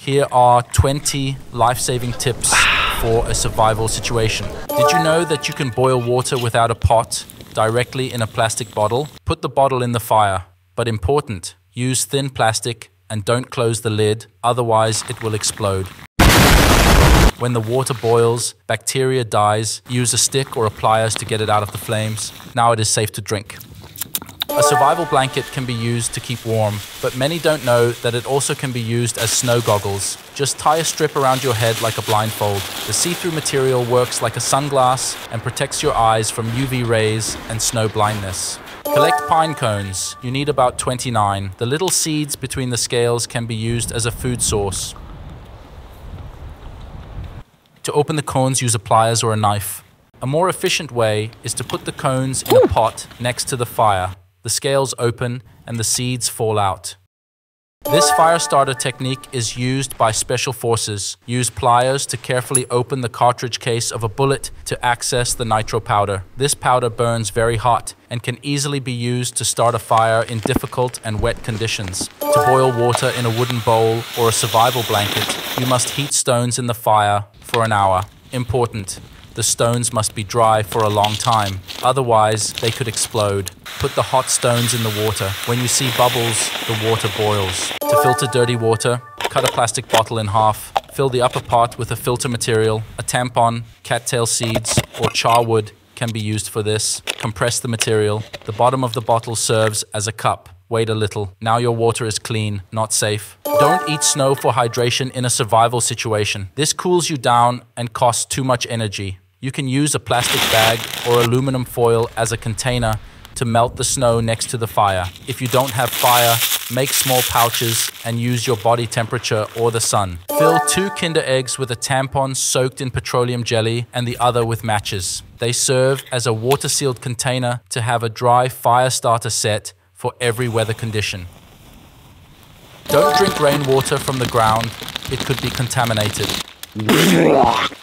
Here are 20 life-saving tips for a survival situation. Did you know that you can boil water without a pot directly in a plastic bottle? Put the bottle in the fire, but important, use thin plastic and don't close the lid, otherwise it will explode. When the water boils, bacteria dies. Use a stick or a pliers to get it out of the flames. Now it is safe to drink. A survival blanket can be used to keep warm, but many don't know that it also can be used as snow goggles. Just tie a strip around your head like a blindfold. The see-through material works like a sunglass and protects your eyes from UV rays and snow blindness. Collect pine cones. You need about 29. The little seeds between the scales can be used as a food source. To open the cones, use a pliers or a knife. A more efficient way is to put the cones in a pot next to the fire. The scales open and the seeds fall out. This fire starter technique is used by special forces. Use pliers to carefully open the cartridge case of a bullet to access the nitro powder. This powder burns very hot and can easily be used to start a fire in difficult and wet conditions. To boil water in a wooden bowl or a survival blanket, you must heat stones in the fire for an hour. Important: the stones must be dry for a long time, otherwise they could explode. Put the hot stones in the water. When you see bubbles, the water boils. To filter dirty water, cut a plastic bottle in half. Fill the upper part with a filter material. A tampon, cattail seeds, or charwood can be used for this. Compress the material. The bottom of the bottle serves as a cup. Wait a little. Now your water is clean, not safe. Don't eat snow for hydration in a survival situation. This cools you down and costs too much energy. You can use a plastic bag or aluminum foil as a container to melt the snow next to the fire. If you don't have fire, make small pouches and use your body temperature or the sun. Fill 2 Kinder eggs with a tampon soaked in petroleum jelly and the other with matches. They serve as a water-sealed container to have a dry fire starter set for every weather condition. Don't drink rainwater from the ground. It could be contaminated.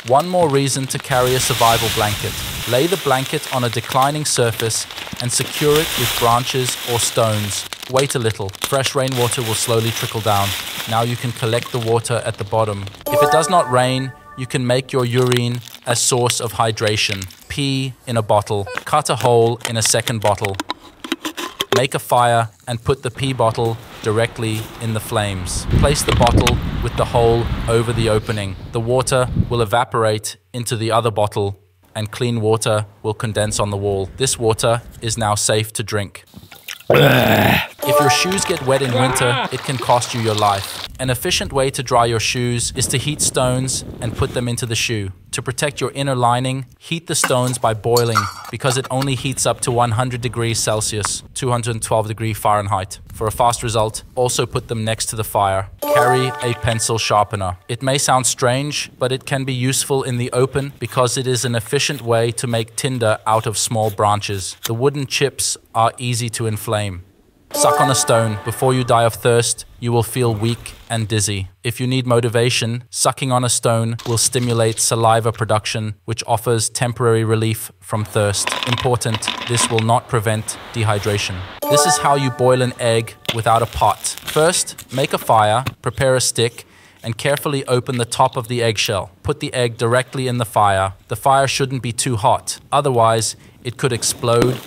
One more reason to carry a survival blanket. Lay the blanket on a declining surface and secure it with branches or stones. Wait a little. Fresh rainwater will slowly trickle down. Now you can collect the water at the bottom. If it does not rain, you can make your urine a source of hydration. Pee in a bottle. Cut a hole in a second bottle. Make a fire and put the pee bottle directly in the flames. Place the bottle with the hole over the opening. The water will evaporate into the other bottle and clean water will condense on the wall. This water is now safe to drink. If your shoes get wet in winter, it can cost you your life. An efficient way to dry your shoes is to heat stones and put them into the shoe. To protect your inner lining, heat the stones by boiling because it only heats up to 100 degrees Celsius, 212 degrees Fahrenheit. For a fast result, also put them next to the fire. Carry a pencil sharpener. It may sound strange, but it can be useful in the open because it is an efficient way to make tinder out of small branches. The wooden chips are easy to inflame. Suck on a stone. Before you die of thirst, you will feel weak and dizzy. If you need motivation, sucking on a stone will stimulate saliva production, which offers temporary relief from thirst. Important, this will not prevent dehydration. This is how you boil an egg without a pot. First, make a fire, prepare a stick, and carefully open the top of the eggshell. Put the egg directly in the fire. The fire shouldn't be too hot, otherwise it could explode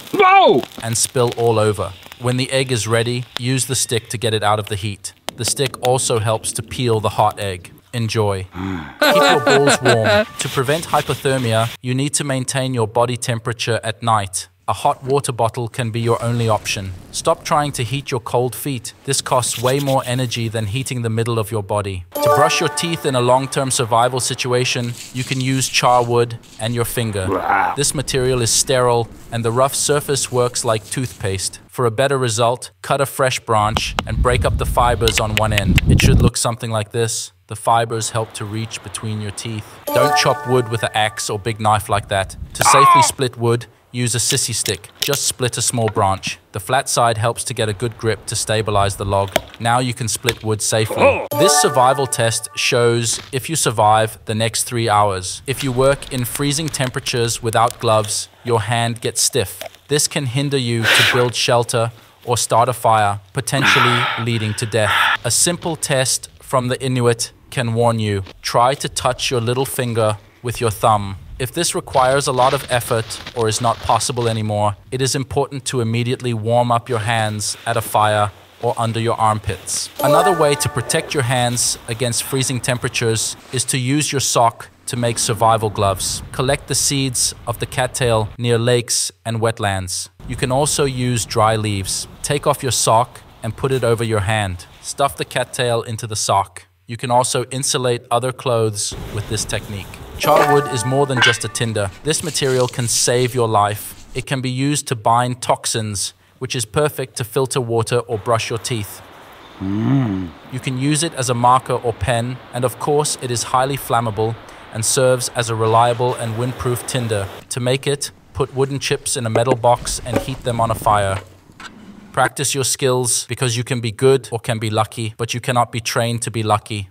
and spill all over. When the egg is ready, use the stick to get it out of the heat. The stick also helps to peel the hot egg. Enjoy. Keep your balls warm. To prevent hypothermia, you need to maintain your body temperature at night. A hot water bottle can be your only option. Stop trying to heat your cold feet. This costs way more energy than heating the middle of your body. To brush your teeth in a long-term survival situation, you can use charwood and your finger. This material is sterile and the rough surface works like toothpaste. For a better result, cut a fresh branch and break up the fibers on one end. It should look something like this. The fibers help to reach between your teeth. Don't chop wood with an axe or big knife like that. To safely split wood, use a sissy stick. Just split a small branch. The flat side helps to get a good grip to stabilize the log. Now you can split wood safely. This survival test shows if you survive the next 3 hours. If you work in freezing temperatures without gloves, your hand gets stiff. This can hinder you to build shelter or start a fire, potentially leading to death. A simple test from the Inuit can warn you. Try to touch your little finger with your thumb. If this requires a lot of effort or is not possible anymore, it is important to immediately warm up your hands at a fire or under your armpits. Another way to protect your hands against freezing temperatures is to use your sock to make survival gloves. Collect the seeds of the cattail near lakes and wetlands. You can also use dry leaves. Take off your sock and put it over your hand. Stuff the cattail into the sock. You can also insulate other clothes with this technique. Charwood is more than just a tinder. This material can save your life. It can be used to bind toxins, which is perfect to filter water or brush your teeth. You can use it as a marker or pen, and of course it is highly flammable and serves as a reliable and windproof tinder. To make it, put wooden chips in a metal box and heat them on a fire. Practice your skills because you can be good or can be lucky, but you cannot be trained to be lucky.